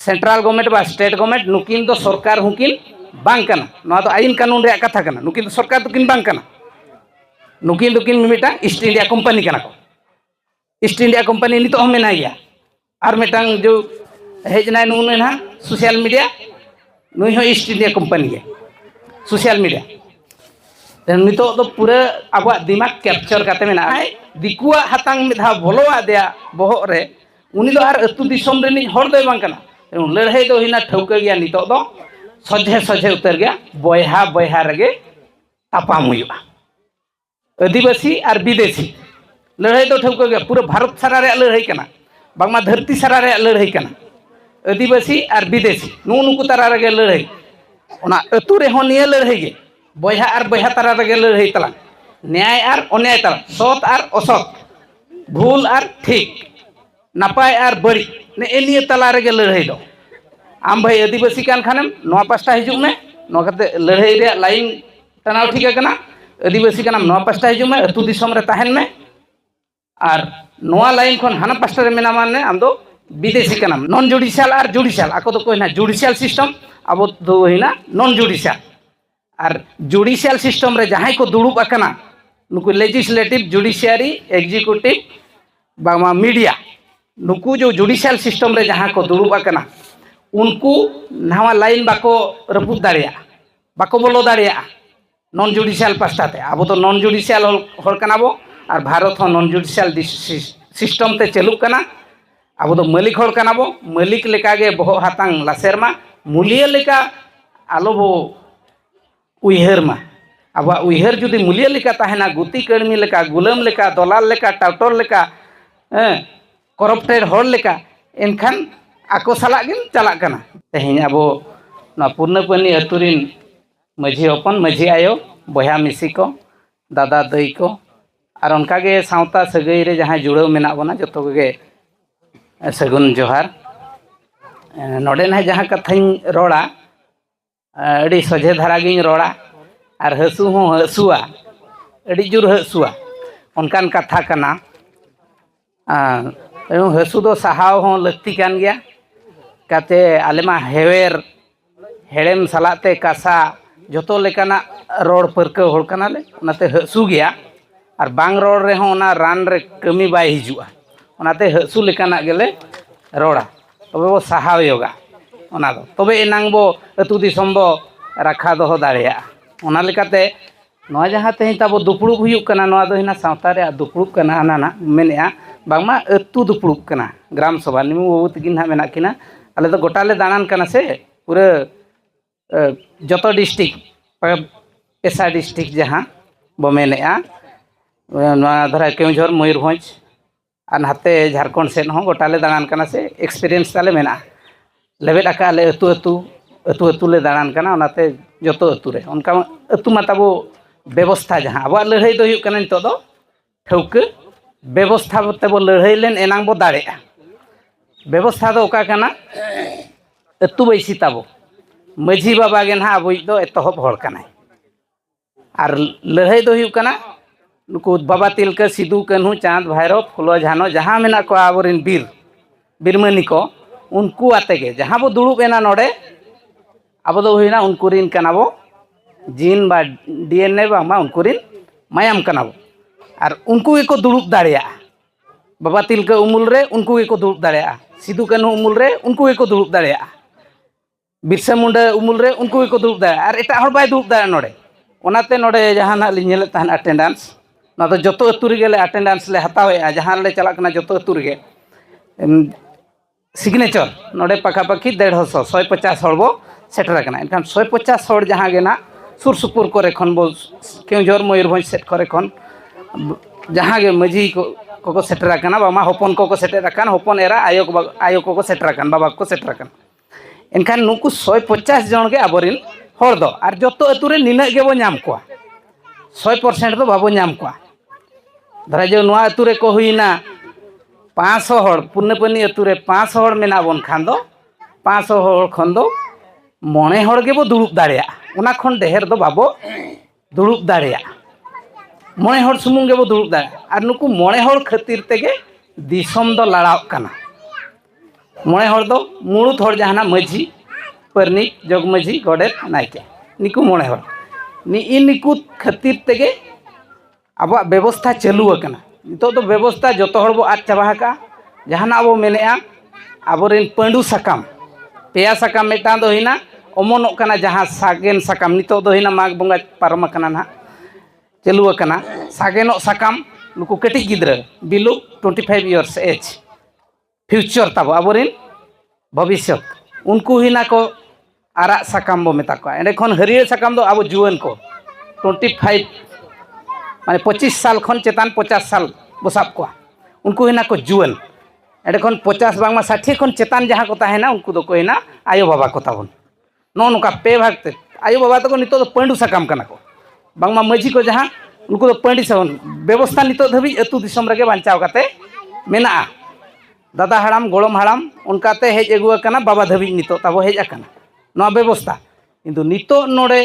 Central government बा state government नुकिन दो सरकार हुकिन बांग कना नवा दो आईन कानून रे कथा कना नुकिन दो सरकार दुकिन बांग कना नुकिन दुकिन मिटा ईस्ट इंडिया कंपनी कना को ईस्ट इंडिया कंपनी नितो हम मेना गया और मिटांग जो हेजना नुन ना सोशल मीडिया नुई हो ईस्ट इंडिया कंपनी के सोशल मीडिया नितो दो पूरा अब दिमाग कैप्चर करते मेना है दिकुआ हाथांग मिधा बोलोआ दिया बोहो रे उनी दो आर अतु दिसोम रे नि हर दो बांग कना लड़ाई दो हिना ठौका गया नितो दो सजे सजे उतर गया बयहा बयहा रगे तापाम हुआ आदिवासी और विदेशी लड़ाई दो ठौका गया पूरा भारत सारा रे लड़ाई कना बांगमा धरती सारा रे लड़ाई कना आदिवासी और विदेशी नुनुकु तारा रगे लड़ाई ओना अतु रे हो निया लड़ाई गे बयहा और बयहा तारा रगे लड़ाई तला न्याय और अन्याय तला सत और असत भूल और ठीक नपाय और बड़ी ने एनिए तला रगे लड़ाई दो आम भाई आदिवासी कान खानम नवा पास्टा हिजुग में नवा कते लड़ाई रे लाइन तनाव ठीक कना आदिवासी कानम नवा पास्टा हिजुग में अतु दिसोम रे ताहेन में और नवा लाइन खन हाना पास्टा रे मेना माने आम दो विदेशी कानम नॉन जुडिशियल और जुडिशियल आको तो कोइना जुडिशियल सिस्टम अब दो हिना नॉन जुडिशियल और जुडिशियल सिस्टम रे जहां को दुड़ुब अकना नुकु लेजिस्लेटिव जुडिशियरी एग्जीक्यूटिव बामा मीडिया नुकु जो जुडिशियल सिस्टम रे जहां को दुड़ुब अकना उनको नवा लाइन बाको रपुद दाड़िया बाको बोलो दाड़िया नॉन जुडिशियल पास्टाते अब तो नॉन जुडिशियल हर कना बो और भारत हो नॉन जुडिशियल सिस्टम ते चलुक कना अब तो मालिक हर कना बो मालिक लेका गे बहो हातांग लासेरमा मूल्य लेका आलो बो उइहर मा अब उइहर जुदी मूल्य लेका ताहेना गुती कर्मी लेका गुलाम लेका दलाल लेका टाउटर लेका करप्टेड हर लेका एनखान आको साला गिन चला कना तेहिं अब ना पूर्णपनी अतुरिन माझी अपन माझी आयो बया मिसी को दादा दई को और उनका गे सावता सगई रे जहां जुड़ाव मेना बना जतो गे सगुन जोहार नोडे ना जहां कथाई रोड़ा अड़ी सजे धारा गिन रोड़ा और हसु हो हसुआ अड़ी जुर हसुआ उनकान कथा कना हसु दो सहाव हो लगती कान गया काते आलेमा हेवेर हेड़ेम सलाते कासा जोतो लेकाना रोड परक होड़ कनाले उनाते हसु गया और बांग रोड रे हो ना रान रे कमी बाय हिजुआ उनाते हसु लेकाना गेले रोड़ा तबे वो सहाव योगा ओना दो तबे एनांग बो अतु दिसम बो राखा दो दाड़िया ओना लेकाते नवा जहां तेहि ताबो दुपड़ुब हुयुक कना नवा दो हिना सावता रे दुपड़ुब कना हाना मेनेआ बांगमा अतु दुपड़ुब कना ग्राम सभा निमु बाबू तकिन हा मेना किना आले तो गोटाले दानान कना से पूरा जतो डिस्ट्रिक्ट पेशा डिस्ट्रिक्ट जहां बो मेनेआ धरा केउझर मयूरभंज और नाते झारखंड सेन हो गोटाले दानान कना से एक्सपीरियंस ताले मेना लेबेद आका ले अतु अतु अतु अतु ले दानान कना ओनाते जतो अतु रे उनका अतु माताबो व्यवस्था जहां अब लड़ाई दो हुयुक कना नितो दो ठौक व्यवस्था बते बो लड़ाई लेन एनांग बो दाड़ेआ व्यवस्था दो ओका कना अतु बैसी ताबो माझी बाबा गे ना अब दो एतहब हड़ कनाय और लड़ाई दो हुयुक कना नुकु बाबा तिलका सिदू कान्हू चांद भैरव फुलो झानो जहां मेना को आबोरिन बीरमणि को उनको आते गे जहां बो दुड़ुब एना नोडे अब दो हुइना उनको रिन कना बो जीन बा डीएनए बा मा उनको रिन मायाम कना बो और उनको को दुड़ुब दाड़िया बाबा तिलका उमुल रे उनको को दुड़ुब दाड़िया सिदू कान्हू उमुल रे उनको को दुड़ुब दाड़िया बिरसा मुंडा उमुल रे उनको को दुड़ुब दाड़िया और एटा हर बाय दुड़ुब दाड़िया नोडे ओनाते नोडे जहां ना लिनेले तहन अटेंडेंस ना तो जतो अतु रे गेले अटेंडेंस ले हतावे जहां ले चला कना जतो अतु रे सिग्नेचर नोडे पाखा पाखी 150 150 हड़ बो सेटर कना एनखान 150 हड़ जहां गे ना सुर सुपुर करे खन बो केउझर मयूरभंज सेट करे खन जहां गे माझी को सेटर कना बामा होपन को सेटर कन होपन एरा आयो को सेटर कन बाबा को सेटर कन एनखान नुकु 150 जन गे आबोरिन हड़ दो और जतो अतु रे निना गे बो नाम को 100% दो बाबो नाम को धरा जो नवा अतु रे को हुइना 500 हड़ पुन्नपनी अतु रे 500 हड़ मेना बन खान दो 500 हड़ खन दो मणे हड़ गे बो दुड़ुब दाड़िया उना खन देहर दो बाबो दुड़ुब दाड़िया मणे हड़ सुमुंग गे बो दुड़ुब दाड़िया और नुकु मणे हड़ खातिर तेगे दिसम दो लड़ाव कना मोड़े हर दो मुड़ुत हर जहाना मझी परनिक जग मझी गडेत नायके निकू मोड़े हर निकू खातिर तेगे अब व्यवस्था चालू आकना नितो तो व्यवस्था जो हर बो आद चाबा का जहाना अब मेने आबोरेन पांडु साकाम पेया साकाम मेटा दो हिना ओमनोक कना जहां सागेन साकाम नितो दो हिना माघ बंगा पारम कना ना चालू आकना सागेनो साकाम नुकु कटी गिद्रा बिलो 25 इयर्स एज फ्यूचर तब आबोरेन भविष्य उनको हिना को आरा साकाम बो मेता को एंडे खन हरियर साकाम दो अब जुआन को 25 माने 25 साल खन चेतान 50 साल बो साब को उनको हिना को जुआन एंडे खन 50 बांगमा 60 खन चेतान जहां को ताहेना उनको दो को हिना आयो बाबा को ताबन नो नुका पे भागते आयो बाबा तको नितो दो पांडु साकाम कना को बांगमा मझी को जहां उनको तो पंडित सावन व्यवस्था नितो धबी अतु दिसम रगे बांचाव काते मेना दादा हड़ाम गोड़म हड़ाम उनकाते हेज अगुआ कना बाबा धबी नितो ताबो हेज आकना नो व्यवस्था किंतु नितो नोडे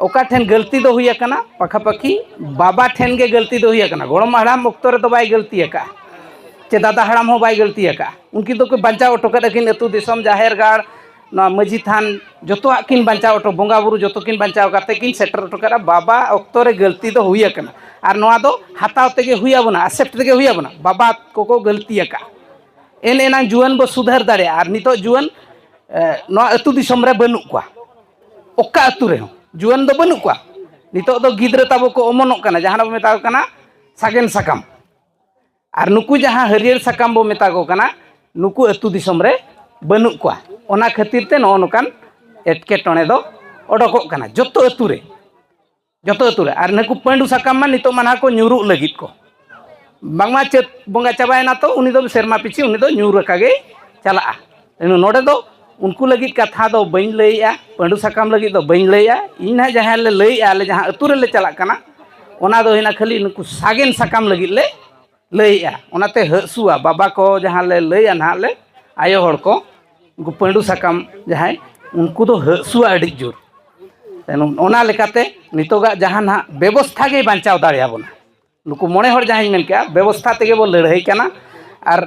ओका ठेन गलती दो हुई आकना पाखापाखी बाबा ठेन के गलती दो हुई आकना गोड़म हड़ाम ओक्तो रे तो बाय गलती आका चे दादा हड़ाम हो बाय गलती आका उनकी तो को बांचाव ओटो कदकिन अतु दिसम जाहेर गाड़ ना मझी थान जो किन बचाव ऑटो बंगा बुरु जो किन बचाव करते किन सेटर ऑटो करा बाबा ऑक्तो रे गलती दो हुई आकना और नोआ दो हताव तेगे हुई आबना एक्सेप्ट तेगे हुई आबना बाबा को गलती आका एन एना जुआन बो सुधार दाड़े और नितो जुआन नोआ अतु दिसम रे बनु को ओका अतु रे जुआन दो बनु को नितो दो गिद्रा ताबो को ओमनोक कना जहां बो मेता कना सागेन साकाम और नुकु जहां हरियर साकाम बो मेता को कना नुकु अतु दिसम रे बनु को ओना खातिर ते नो नोकान एटकेटणे दो ओडोको कना जतो अतु रे और नकु पांडु साकाम मा नितो माना को न्यूरु लगित को बांगमा चेत बंगा चाबायना तो उनी दो सेरमा पिछि उनी दो न्यूर कागे चला एनु नोडे दो उनको लगित कथा दो बइन लइया पांडु साकाम लगित दो बइन लइया इना जहां ले लइया ले जहां अतु रे ले चला कना ओना दो हिना खाली नुकु सागेन साकाम लगित ले लइया ओनाते हसुआ बाबा को जहां ले लइया ना ले आयो हड़ को उनको पांडु साकाम जहां उनको तो हसुआ अड़ी जोर ओना लेकाते नितोगा जहां ना व्यवस्था के बांचाव दाड़िया बोना नुकु मोड़े हर जहां मेन के व्यवस्था तेगे बो लड़ाई कना और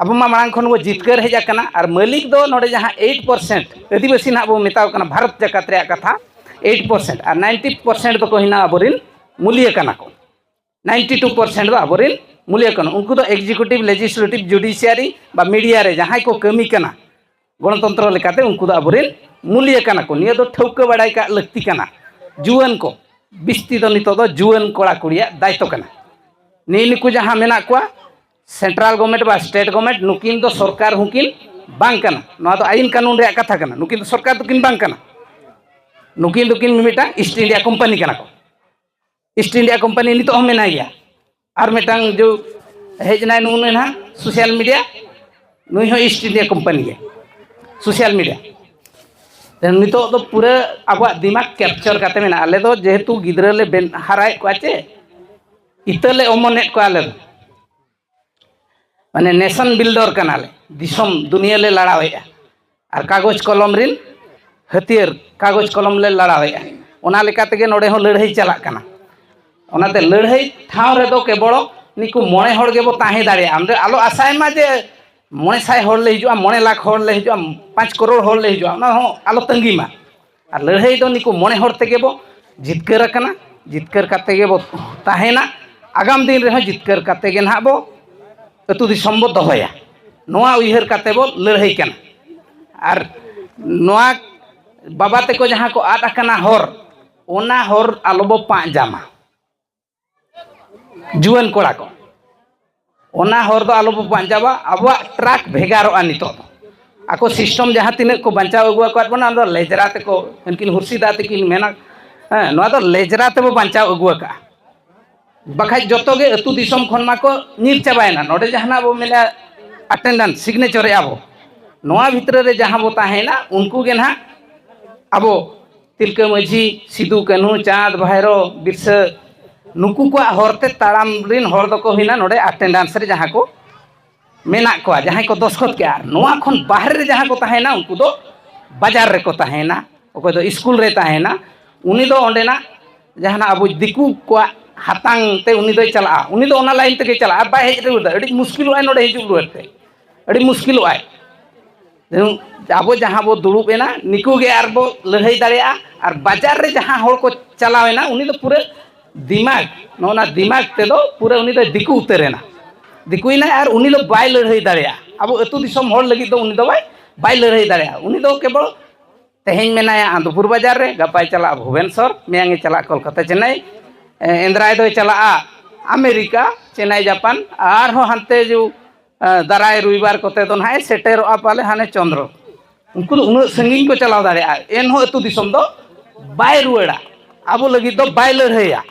अब मा मांग खन बो जितकर हेजा कना और मालिक दो नोडे जहां 8% आदिवासी ना बो मेताव कना भारत जगत रे कथा 8% और 90% तो को हिना अबोरिन मूल्य कना को 92% दो अबोरिन मूल्य कना उनको तो एग्जीक्यूटिव लेजिस्लेटिव जुडिशियरी बा मीडिया रे जहां को कमी कना गणतंत्र लेकाते उनको दो अबोरिन मूल्य कना को निया दो ठौका बड़ाई का लगती कना जुआन को बिस्ती दो नितो दो जुआन कोड़ा कुड़िया दायित्व कना निकु जहां मेना को सेंट्रल गवर्नमेंट बा स्टेट गवर्नमेंट नुकिन दो सरकार हुकिन बांग कना नोआ दो आईन कानून रे कथा कना नुकिन दो सरकार तो किन बांग कना नुकिन दो किन मिटा ईस्ट इंडिया कंपनी कना को ईस्ट इंडिया कंपनी नितो हम मेना गया और मेटांग जो हेजना नुन ना सोशल मीडिया नुई हो ईस्ट इंडिया कंपनी के सोशल मीडिया नितो तो पूरा अब दिमाग कैप्चर करते में आले दो जेहेतु गिद्रा ले बेन हराय को आचे इतले ओमनेट को आले माने नेशन बिल्डर कनाले दिसम दुनिया ले लड़ावेया और कागज कलम रिन हथियार कागज कलम ले लड़ावेया ओना लेका तेगे नोडे हो लड़ाई चला कना ओनाते लड़ाई ठाव रे दो केवल निकु मोणे हड़ गेबो ताहे दाड़िया आमदे आलो आसाय मा जे मोणे साय हड़ ले हिजुआ मोणे लाख हड़ ले हिजुआ 5 करोड़ हड़ ले हिजुआ ना हो आलो तंगी मा और लड़ाई दो निकु मोणे हड़ तेगे बो जितकर कना जितकर काते गे बो ताहेना आगाम दिन रे जितकर काते गे ना बो अतु दिसम बो दोहया नोआ उइहर काते बो लड़ाई कना और नोआ बाबा ते को जहां को आद कना हर ओना हर आलो बो पा जामा जुआन कोड़ा को ओना हर दो आलो बो बांचावा अब ट्रैक भेगारो नितो आको सिस्टम जहां तिने को बचाव अगुआ को बना दो लेजरा ते को उनकिन हुर्सीदा ते किन मेना हां नोआ दो लेजरा ते बो बचाव अगुआ का बखाय जतो गे अतु दिसम खन मा को नीर चाबायना नोडे जहाना बो मेला अटेंडेंस सिग्नेचर रे आबो नोआ भितर रे जहां बो ताहेना उनको गे ना आबो तिलका माझी सिदू कान्हू चाँद भाईरो बिरसा नुकु को हरते ताड़ाम रिन हर दको हिना नोडे अटेंडेंस रे जहां को मेना को जहां को दस्खत के आर नोआ खन बाहर रे जहां को ताहेना उनको दो बाजार रे को ताहेना ओको दो स्कूल रे ताहेना उनी दो ओंडेना जहां अबो दिकु को हातांग ते उनी दो चला उनी दो ओना लाइन ते चला बाय हेज रे अड़ी मुश्किल आय नोडे हिजु रुते अड़ी मुश्किल आय अब जहाँ बो दुड़ुबेना निकुगे आर बो लड़ाई दाड़ेया और बाजार रे जहाँ हड़ को चलावेना उनी तो पूरे दिमाग नोना दिमाग ते दो पूरे उनी तो दिकु उतरेना दिकुइना और उनी दो बाय लड़ाई दाड़ेया अब अतु दिसम हड़ लगी तो उनी दो बाय लड़ाई दाड़ेया उनी दो केवल तेहें मेनाया आंदपुर बाजार रे गपाय चला भुवनेश्वर मेयांगे चला कोलकाता चेन्नई इंद्राय दो चला अमेरिका चेन्नई जापान और हानते जो दाराय रविवार कोते दो ना सेटेर पाले हाने चंद्र उनको उन संगीन को चलाव दाड़ेया एनहो अतु दिसम दो बाय रुएड़ा अब लगी दो बाय लड़ाइया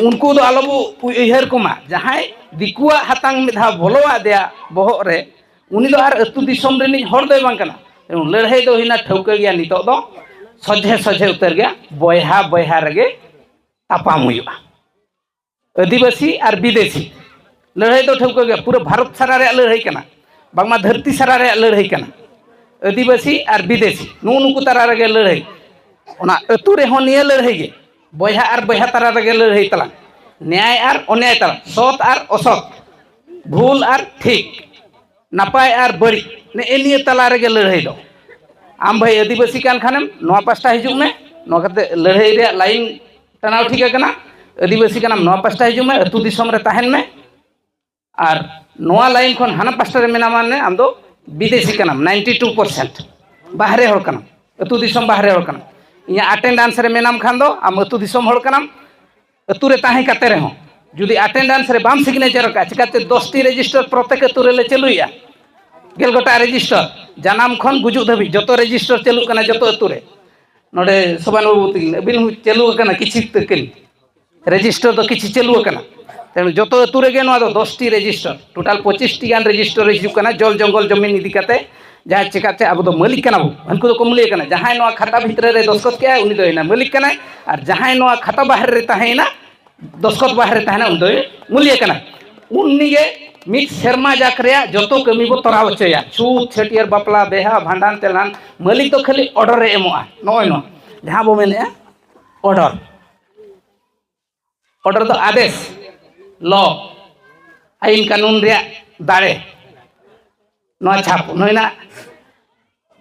उनको दो आलोबो उयहर कुमा जहां दिकुआ हातांग मिधा बोलोआ देया बोहग रे उनी दो आर अतु दिसम रेनी हर दो बांग कना लड़ाई दो हिना ठौका गया नितो दो सजे सजे उतर गया बयहा बयहा रगे तापाम हुआ आदिवासी और विदेशी लड़ाई दो ठौका गया पूरा भारत सारा रे लड़ाई कना बांगमा धरती सारा रे लड़ाई कना आदिवासी और विदेशी नुकु तारा रगे लड़ाई ओना अतु रे हों निया लड़ाई गे बयहा और बयहा तारा रगे लड़ाई तला न्याय और अन्याय तला सत और असत भूल और ठीक नपाय और बड़ी ने एनिए तला रगे लड़ाई दो आम भाई आदिवासी कान खानेम नोआ पास्टा हिजुग में नोआ कते लड़ाई रे लाइन तनाव ठीक है आदिवासी कानाम नोआ पास्टा हिजुग में अतु दिसम रे ताहेन में और नोआ लाइन खन हाना पास्टा रे मेना माने आम दो विदेशी कानाम 92% बाहरे हड़ कानाम अतु दिसम बाहरे हड़ कानाम इया अटेंडेंस रे मेनाम खान दो आम अतु दिसम हड़ कानाम अतु रे ताहे काते रे हो जुदी अटेंडेंस रे बाम सिग्नेचर का चिकाते 10 टी रजिस्टर प्रत्येक अतु रे ले चलुया गेल गोटा रजिस्टर जानाम खन गुजुग धाबी जो रजिस्टर चलू कना जो अतु रे नोडे सबान बाबू तकिन अबिन चलू कना किछि तकिन रजिस्टर तो किछि चलू कना तेणु जो अतु रे गे 10 टी रजिस्टर टोटाल 25 टी गान रजिस्टर हिजू कना जल जंगल जमीन इदी काते जहाँ चिकाते अब तो मालिक कना उनको तो कमली कना जहाँ नोआ खाता भितर रे दस्खत के उनी दो इना मालिक कना और जहाँ नोआ खाता बाहर रे ताहेना दस्खत बाहर रे ताहेना उन दो मूल्य कना उन्नीगे मिट शर्मा जाकरिया जो कमी बो तोरा वचया छूत छटियर बापला बेहा भांडान तेलान मालिक तो खाली ऑर्डर रे एमोआ नय न जहां बो मेने ऑर्डर ऑर्डर तो आदेश लॉ आईन कानून रे दाड़े नोआ छाप नयना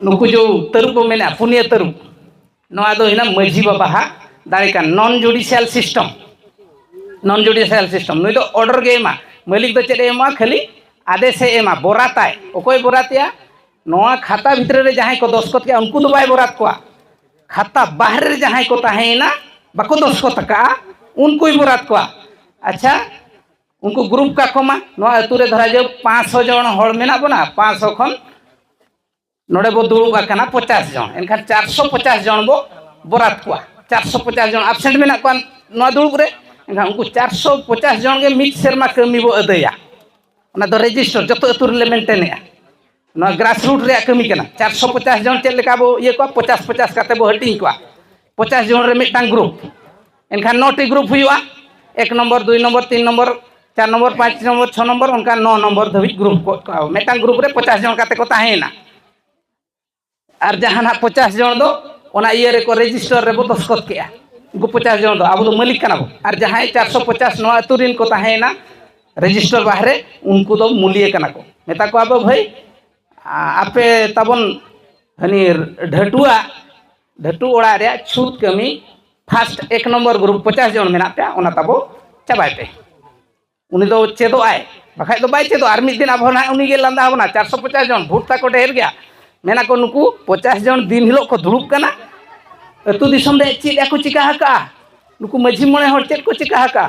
नुकु जो तरुप बो मेना पुनिया तरुप नोआ दो हिना मझी बाबा हा दाड़े का नॉन जुडिशियल सिस्टम नय तो ऑर्डर गे एमा मालिक तो चेदे एमा खाली आदेश एमा बोराताय ओकोय बोरातिया नोआ खाता भितर रे जहां को दस्खत के उनको तो बाय बोरात को खाता बाहर रे जहां को ताहेना बाको दस्खत का उनको ही बोरात को अच्छा उनको ग्रुप का कोमा नोआ अतु रे धरा जे 500 जन हड़ मेना बना 500 खन नोडे बो दुड़ुब आकना 50 जन एनखान 450 जन बो बोरात को 450 जन एब्सेंट मेना को नोआ दुड़ुब रे उनको 450 जन के मिट शर्मा कमी बो अदया ओना दो रजिस्टर जो अतु रे मेंटेन ना ग्रास रूट रे कमी कना 450 जन चेक लेका बो ये को 50-50 काते बो हटिंग को 50 जन रे मिटांग ग्रुप एनखान 9 टी ग्रुप हुआ 1 number 2 number 3 number 4 number 5 number 6 number उनका 9 नंबर धबी ग्रुप को मिटांग ग्रुप रे 50 जन काते को ताहेना और जहां 50 जन दो ओना ये रे को रजिस्टर रे बो दस्खत के उनको 50 जन दो अब तो मालिक कना और जहां 450 नोआ अतु रिन को ताहेना रजिस्टर बाहरे उनको तो मूल्य कना को मेता को अब भाई आपे तबन हनी ढटू ओड़ा रे छूत कमी फास्ट 1 नंबर ग्रुप 50 जन मेना पे ओना तबो चाबाय पे उनी दो चेदो आय बखाय दो बाय चेदो आर मिद दिन अब ना उनी गे लंदा होना 450 जन भूटता को ढेर गया मेना को नुकु 50 जन दिन हिलो को दुड़ुब कना अतु दिसम रे चेद को चिका हका नुकु माझी मणे हर चेद को चिका हका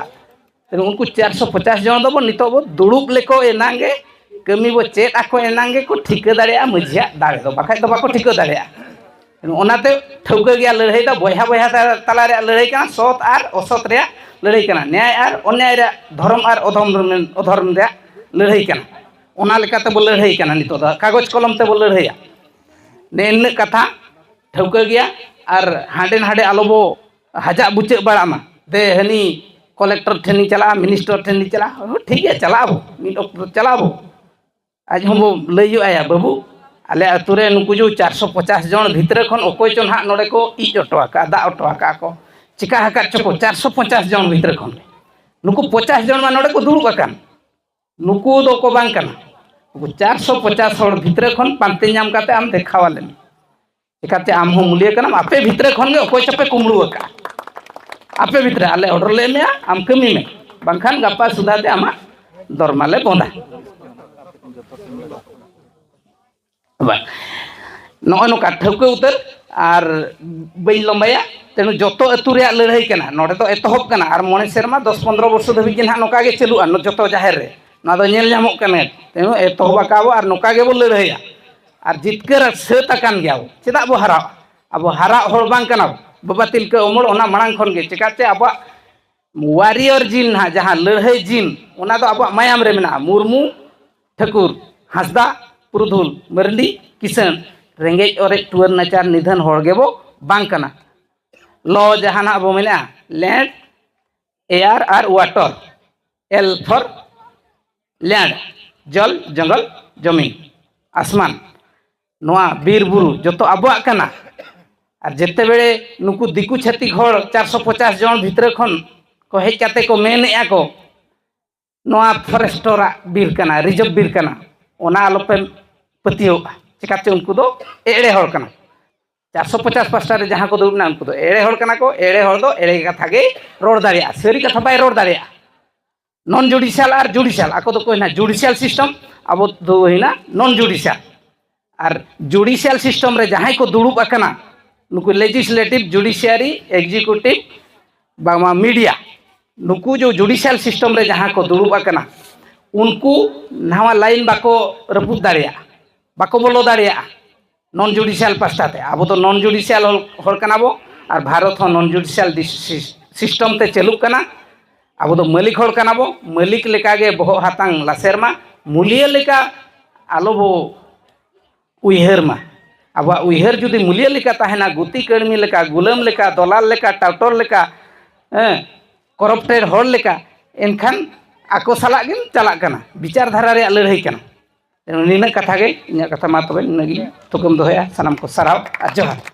उनको 450 जन दबो नितो बो दुड़ुब लेको एनांगे कमी बो चेद आको एनांगे को ठिका दाड़ेया मझिया दाड़े दो बखाय दो बाको ठिका दाड़ेया ओनाते ठौका गया लड़ाई दो बयहा बयहा तला रे लड़ाई कना सत और असत रे लड़ाई कना न्याय और अन्याय रे धर्म और अधर्म रे लड़ाई कना ओना लेकाते बो लड़ाई कना नितो दा कागज कलम ते बो लड़ाइया ने इन कथा ठौका गया और हांडे हांडे आलो बो हजा बुचे बड़ामा दे हनी कलेक्टर ठेनी चला मिनिस्टर ठेनी चला ठीक है चलाबो मिड चलाबो आज हम लई आया बाबू आले अतु रे नुकु जो 450 जन भितर खन ओकोय चन हा नोडे को इज अटवा का दा अटवा का को चिका हका चको 450 जन भितर खन नुकु 50 जन मा नोडे को दुड़ुब अकान नुकु दो को बांग कना 450 हर भितर खन पांते नाम काते आम देखावाले चिकाते आम हो मूल्य कनाम आपे भितर खन गे अकोय चपे कुमड़ू का आपे भितर आले ऑर्डर ले में आम कमी में बांखान गप्पा सुधाते आमा दरमाले बोंदा नॉय नो ठौके उतर और बई लंबाया तेणु जो अतु लड़ाई करना नोड़े तो एतहब करना और मणे सेरमा 10-15 वर्ष धाबी ना नौका चलूआ जो जाहिर रे ना दो नेल नामोग कने तेणु एतहब आकाबो और नौका गेबो लड़ाईया और जितकर सेताकान गया चेदा बो हरा अब हरा हर बांग कना बाबा तिलका उमर ओना मांग खन गे चिकाते अब वारियर जीन ना जहाँ लड़ाई जीन ओना दो अब मायाम रे मेना मुर्मू ठाकुर हांसदा पुरुधुल मरंडी किसान रेंगे और टुअर नाचार निधन हर गेबो बांग कना लॉ जहाँ अब मेना लैंड एयर और वाटर एल फॉर लैंड जल जंगल जमीन आसमान नोआ बीर बुरु जो तो आबुआ कना और जेते बेले नुकु दिकु छाती हर 450 जन भितर खन को हेज काते को मेनेआ को नोआ फॉरेस्टरा बीर कना रिजर्व बीर कना ओना आलोपे पतियो चिकाते उनको दो एड़े हर कना 450 पास्टा रे जहाँ को दुड़ना उनको दो एड़े हर कना को एड़े हर दो एड़े कथा गे रोड दाड़िया सरी कथा बाय रोड दाड़िया नॉन जुडिशियल और जुडिशियल आको दो कोई ना जुडिशियल सिस्टम अब दो हिना नॉन जुडिशियल और जुडिशियल सिस्टम रे जहाँ को दुड़ूब अकना नुकु लेजिस्लेटिव जुडिशियरी एग्जीक्यूटिव बामा मीडिया नुकु जो जुडिशियल सिस्टम रे जहाँ को दुड़ूब अकना उनको नवा लाइन बाको रपुद दाड़िया बाको बोलो दाड़िया नॉन जुडिशियल पास्टाते अब तो नॉन जुडिशियल हर कना बो और भारत हो नॉन जुडिशियल सिस्टम ते चलुक कना अब तो मालिक हर कना बो मालिक लेका गे बहो हातांग लासेरमा मूल्य लेका आलो बो उयहर मा अब उयहर जुदी मूल्य लेका ताहेना गुती कर्मी लेका गुलाम लेका दलाल लेका टाउटर लेका करप्टेड हर लेका एनखान आको साला गे चला कना विचार धारा रे लड़ाई कना निना कथा गे इना कथा मा तबे निना गे थुकम दोहया सनाम को सराव आ जोहार।